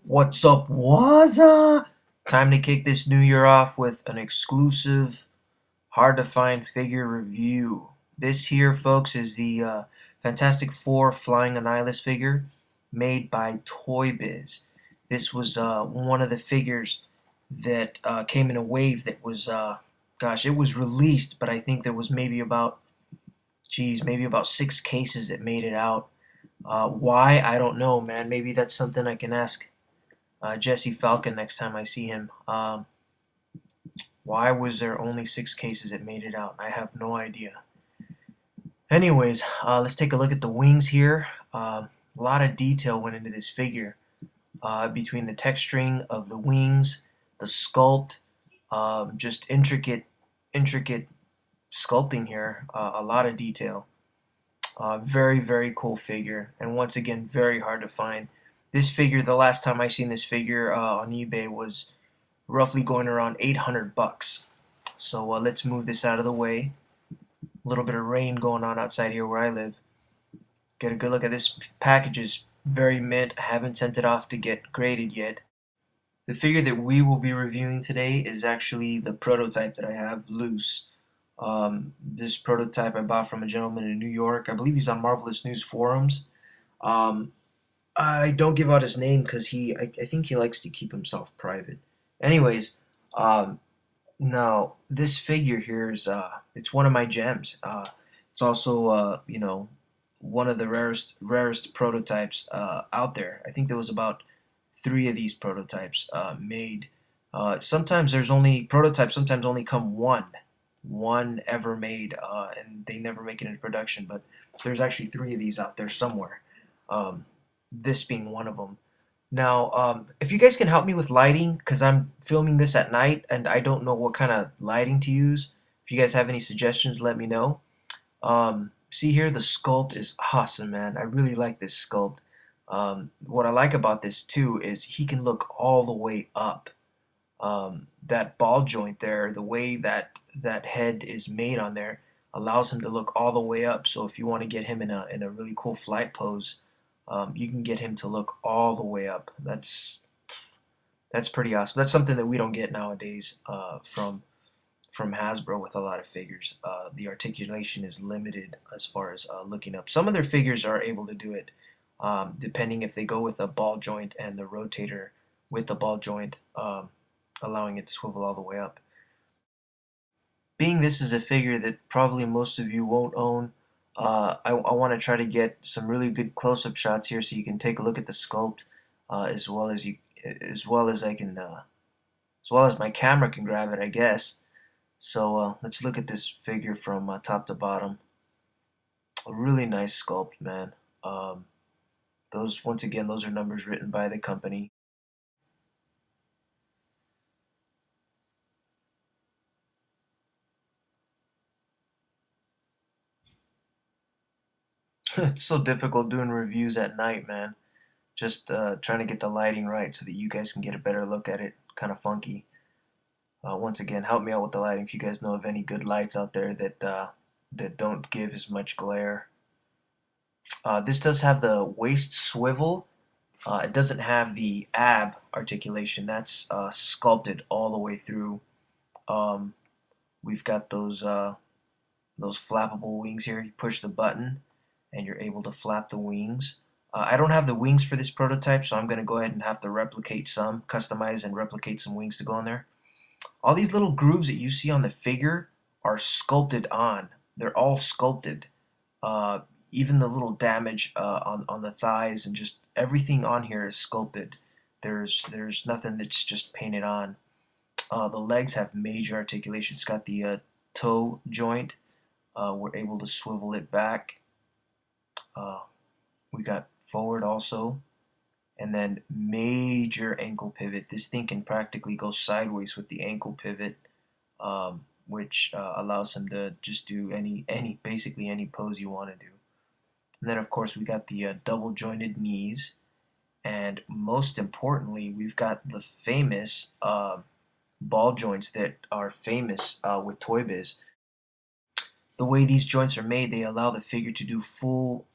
What's up, Waza? Time to kick this new year off with an exclusive, hard to find figure review. This here, folks, is the Fantastic Four Flying Annihilus figure made by Toybiz. This was one of the figures that came in a wave that was, gosh, it was released, but I think there was maybe about 6 cases that made it out. Why? I don't know, man. Maybe that's something I can ask Jesse Falcon next time I see him. Why was there only 6 cases that made it out? I have no idea. Anyways, let's take a look at the wings here. A lot of detail went into this figure between the texturing of the wings, the sculpt, just intricate sculpting here. A lot of detail. Very, very cool figure, and once again, very hard to find. This figure, the last time I seen this figure on eBay was roughly going around 800 bucks. So let's move this out of the way. A little bit of rain going on outside here where I live. Get a good look at this package. Is very mint. I haven't sent it off to get graded yet. The figure that we will be reviewing today is actually the prototype that I have loose. This prototype I bought from a gentleman in New York. I believe he's on Marvelous News forums. Um, I don't give out his name because I think he likes to keep himself private. Anyways, um, now this figure here is it's one of my gems. It's also one of the rarest prototypes out there. I think there was about 3 of these prototypes made. Sometimes there's only prototypes. Sometimes only come one ever made, and they never make it into production. But there's actually 3 of these out there somewhere. Um, this being one of them. Now, if you guys can help me with lighting, because I'm filming this at night and I don't know what kind of lighting to use. If you guys have any suggestions, let me know. See here, the sculpt is awesome, man. I really like this sculpt. What I like about this too is he can look all the way up. That ball joint there, the way that head is made on there, allows him to look all the way up. So if you want to get him in a really cool flight pose, you can get him to look all the way up. That's pretty awesome. That's something that we don't get nowadays from Hasbro with a lot of figures. The articulation is limited as far as looking up. Some of their figures are able to do it, depending if they go with a ball joint and the rotator with the ball joint, allowing it to swivel all the way up. Being this is a figure that probably most of you won't own, I want to try to get some really good close-up shots here so you can take a look at the sculpt as well as I can as well as my camera can grab it, I guess. So let's look at this figure from top to bottom. A really nice sculpt, man. Those once again, those are numbers written by the company. It's so difficult doing reviews at night, man. Just trying to get the lighting right so that you guys can get a better look at it. Kind of funky. Once again, help me out with the lighting if you guys know of any good lights out there that don't give as much glare. This does have the waist swivel. It doesn't have the ab articulation. That's sculpted all the way through. Um, we've got those flappable wings here. You push the button and you're able to flap the wings. I don't have the wings for this prototype, so I'm going to go ahead and have to customize and replicate some wings to go on there. All these little grooves that you see on the figure are sculpted on. They're all sculpted. Uh, Even the little damage on the thighs and just everything on here is sculpted. There's nothing that's just painted on. The legs have major articulation. It's got the toe joint. We're able to swivel it back. Uh, we got forward also, and then major ankle pivot. This thing can practically go sideways with the ankle pivot, which allows him to just do basically any pose you want to do. And then of course we got the double jointed knees, and most importantly we've got the famous ball joints that are famous with Toybiz. The way these joints are made, they allow the figure to do full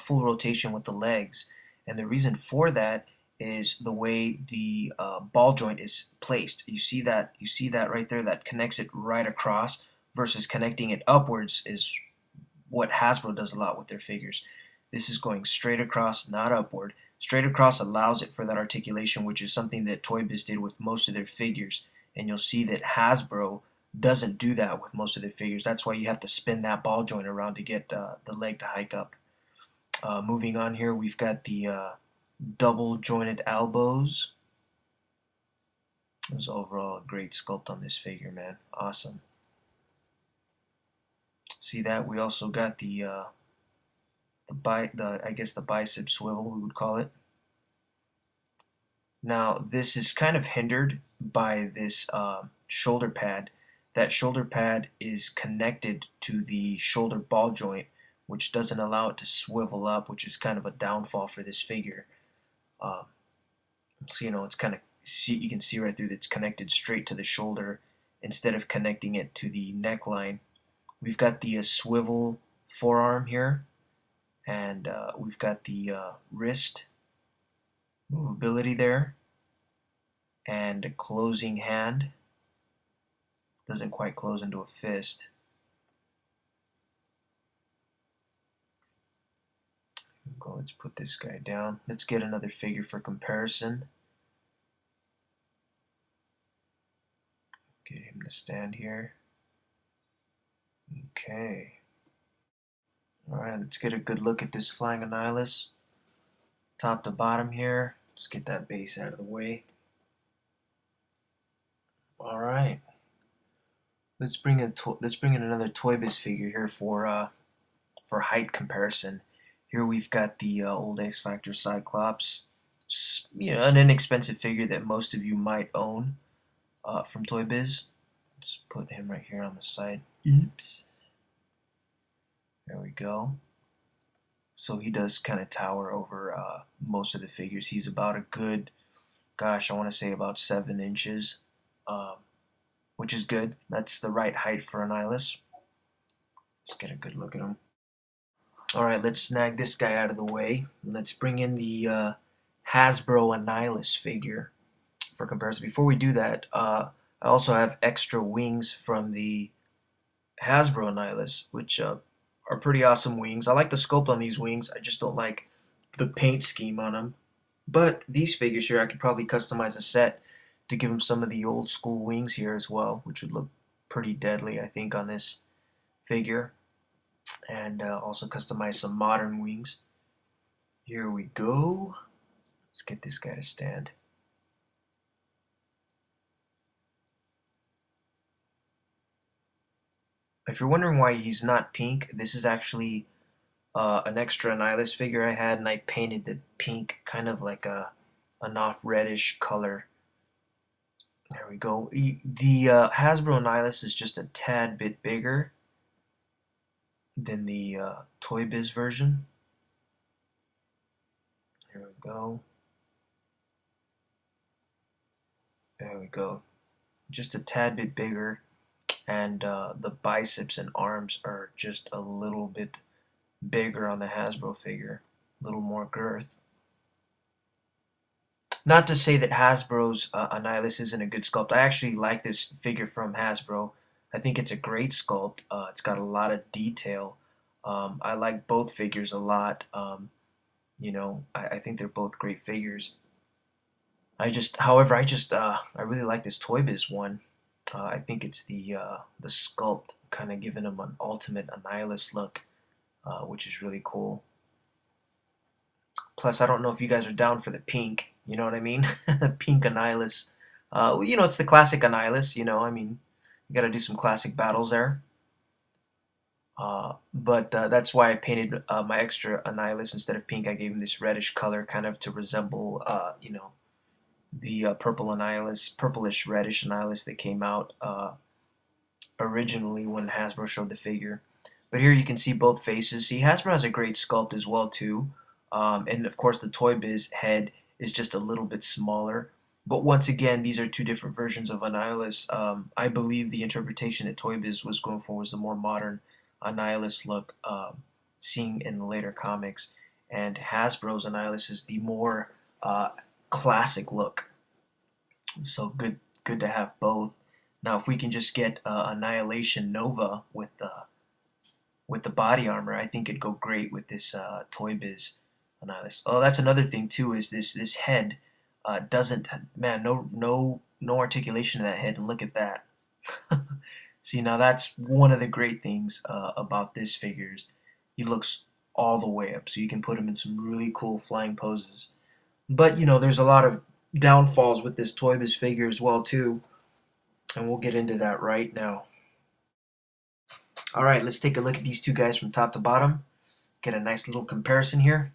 rotation with the legs, and the reason for that is the way the ball joint is placed. You see that? You see that right there? That connects it right across versus connecting it upwards is what Hasbro does a lot with their figures. This is going straight across, not upward. Straight across allows it for that articulation, which is something that Toybiz did with most of their figures. And you'll see that Hasbro doesn't do that with most of their figures. That's why you have to spin that ball joint around to get the leg to hike up. Moving on here, we've got the double jointed elbows. It was overall a great sculpt on this figure, man. Awesome. See that? We also got the I guess the bicep swivel, we would call it. Now this is kind of hindered by this shoulder pad. That shoulder pad is connected to the shoulder ball joint, which doesn't allow it to swivel up, which is kind of a downfall for this figure. So it's kind of you can see right through that it's connected straight to the shoulder instead of connecting it to the neckline. We've got the swivel forearm here, and we've got the wrist movability there, and a closing hand. Doesn't quite close into a fist. Let's put this guy down. Let's get another figure for comparison. Get him to stand here. Okay. Alright, let's get a good look at this flying Annihilus. Top to bottom here. Let's get that base out of the way. Alright. Let's bring in another Toybiz figure here for height comparison. Here we've got the old X Factor Cyclops. An inexpensive figure that most of you might own from Toybiz. Let's put him right here on the side. Oops. There we go. So he does kind of tower over most of the figures. He's about a good, gosh, I want to say about 7 inches, which is good. That's the right height for Annihilus. Let's get a good look at him. Alright, let's snag this guy out of the way. Let's bring in the Hasbro Annihilus figure for comparison. Before we do that, I also have extra wings from the Hasbro Annihilus, which are pretty awesome wings. I like the sculpt on these wings. I just don't like the paint scheme on them. But these figures here, I could probably customize a set to give them some of the old school wings here as well, which would look pretty deadly, I think, on this figure. And also customize some modern wings. Here we go. Let's get this guy to stand. If you're wondering why he's not pink, this is actually an extra Annihilus figure I had, and I painted the pink kind of like an off reddish color. There we go. The Hasbro Annihilus is just a tad bit bigger than the Toybiz version. Here we go. There we go. Just a tad bit bigger, and the biceps and arms are just a little bit bigger on the Hasbro figure. A little more girth. Not to say that Hasbro's Annihilus isn't a good sculpt. I actually like this figure from Hasbro. I think it's a great sculpt. It's got a lot of detail. I like both figures a lot. I think they're both great figures. However, I really like this Toybiz one. I think it's the sculpt kind of giving him an ultimate Annihilus look, which is really cool. Plus, I don't know if you guys are down for the pink. You know what I mean? Pink Annihilus. It's the classic Annihilus. You got to do some classic battles there. But that's why I painted my extra Annihilus instead of pink. I gave him this reddish color, kind of to resemble, the purple Annihilus, purplish reddish Annihilus that came out originally when Hasbro showed the figure. But here you can see both faces. See, Hasbro has a great sculpt as well too, and of course the Toybiz head is just a little bit smaller. But once again, these are two different versions of Annihilus. I believe the interpretation that Toybiz was going for was the more modern Annihilus look seen in the later comics, and Hasbro's Annihilus is the more classic look. So good to have both. Now, if we can just get Annihilation Nova with the body armor, I think it'd go great with this Toybiz Annihilus. Oh, that's another thing too. Is this head doesn't, man, no articulation to that head. And look at that. See, now that's one of the great things about this figures. He looks all the way up, so you can put him in some really cool flying poses. But you know, there's a lot of downfalls with this Toybiz figure as well too, and we'll get into that right now. All right, let's take a look at these two guys from top to bottom. Get a nice little comparison here.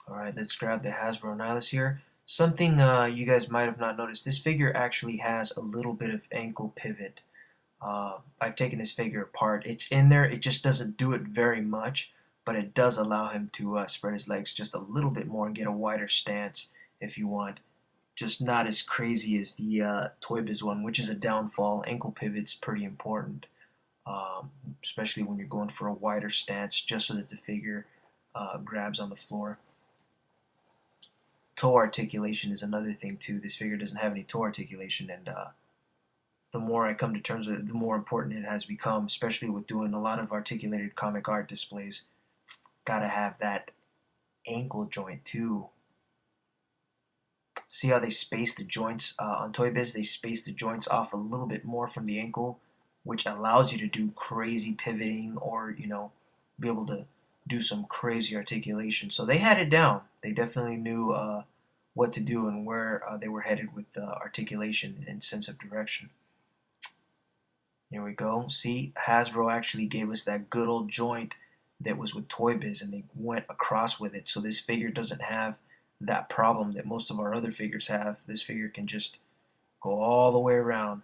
All right, let's grab the Hasbro Annihilus here. Something you guys might have not noticed, this figure actually has a little bit of ankle pivot. I've taken this figure apart. It's in there, it just doesn't do it very much, but it does allow him to spread his legs just a little bit more and get a wider stance if you want. Just not as crazy as the Toybiz one, which is a downfall. Ankle pivot's pretty important, especially when you're going for a wider stance just so that the figure grabs on the floor. Toe articulation is another thing too. This figure doesn't have any toe articulation, and the more I come to terms with it, the more important it has become, especially with doing a lot of articulated comic art displays. Gotta have that ankle joint too. See how they space the joints on Toybiz? They space the joints off a little bit more from the ankle, which allows you to do crazy pivoting, or you know, be able to do some crazy articulation. So they had it down. They definitely knew what to do and where they were headed with articulation and sense of direction. Here we go. See, Hasbro actually gave us that good old joint that was with Toybiz, and they went across with it. So this figure doesn't have that problem that most of our other figures have. This figure can just go all the way around.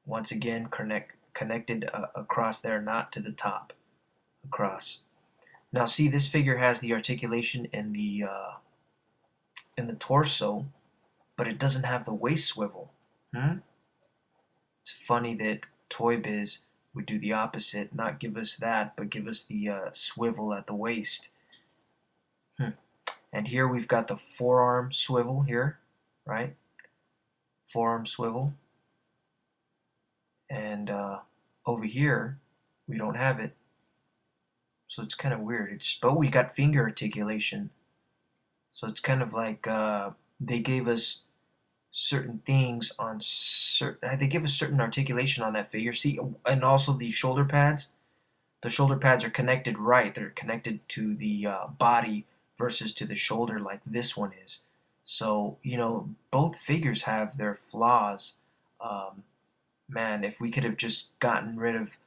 Once again, connected across there, not to the top. Across. Now, see, this figure has the articulation in the torso, but it doesn't have the waist swivel. It's funny that Toybiz would do the opposite, not give us that, but give us the swivel at the waist. And here we've got the forearm swivel here, right? Forearm swivel. And over here, we don't have it. So it's kind of weird. But we got finger articulation. So it's kind of like they gave us certain things on they give us certain articulation on that figure. See, and also the shoulder pads. The shoulder pads are connected right. They're connected to the body versus to the shoulder like this one is. So, you know, both figures have their flaws. Man, if we could have just gotten rid of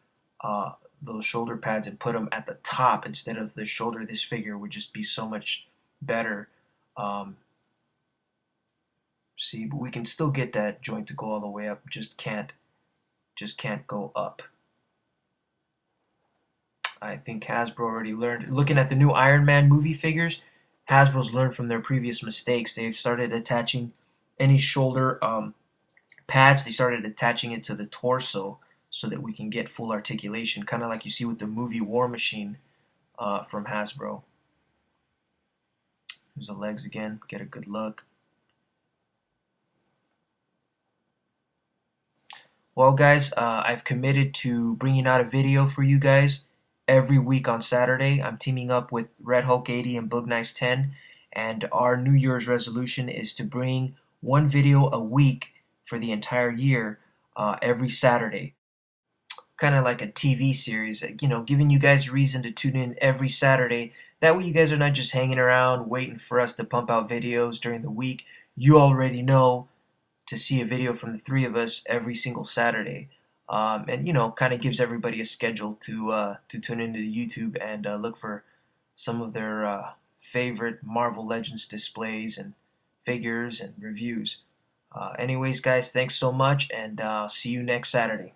those shoulder pads and put them at the top instead of the shoulder, this figure would just be so much better. See, but we can still get that joint to go all the way up. Just can't go up. I think Hasbro already learned. Looking at the new Iron Man movie figures, Hasbro's learned from their previous mistakes. They've started attaching any shoulder pads. They started attaching it to the torso so that we can get full articulation, kind of like you see with the movie War Machine from Hasbro. Here's the legs again. Get a good look. Well, guys, I've committed to bringing out a video for you guys every week on Saturday. I'm teaming up with Red Hulk 80 and Boog Nice 10, and our New Year's resolution is to bring one video a week for the entire year every Saturday. Kind of like a TV series, you know, giving you guys a reason to tune in every Saturday. That way you guys are not just hanging around waiting for us to pump out videos during the week. You already know to see a video from the three of us every single Saturday. And you know, kind of gives everybody a schedule to tune into the YouTube and look for some of their favorite Marvel Legends displays and figures and reviews. Anyways, guys, thanks so much, and I'll see you next Saturday.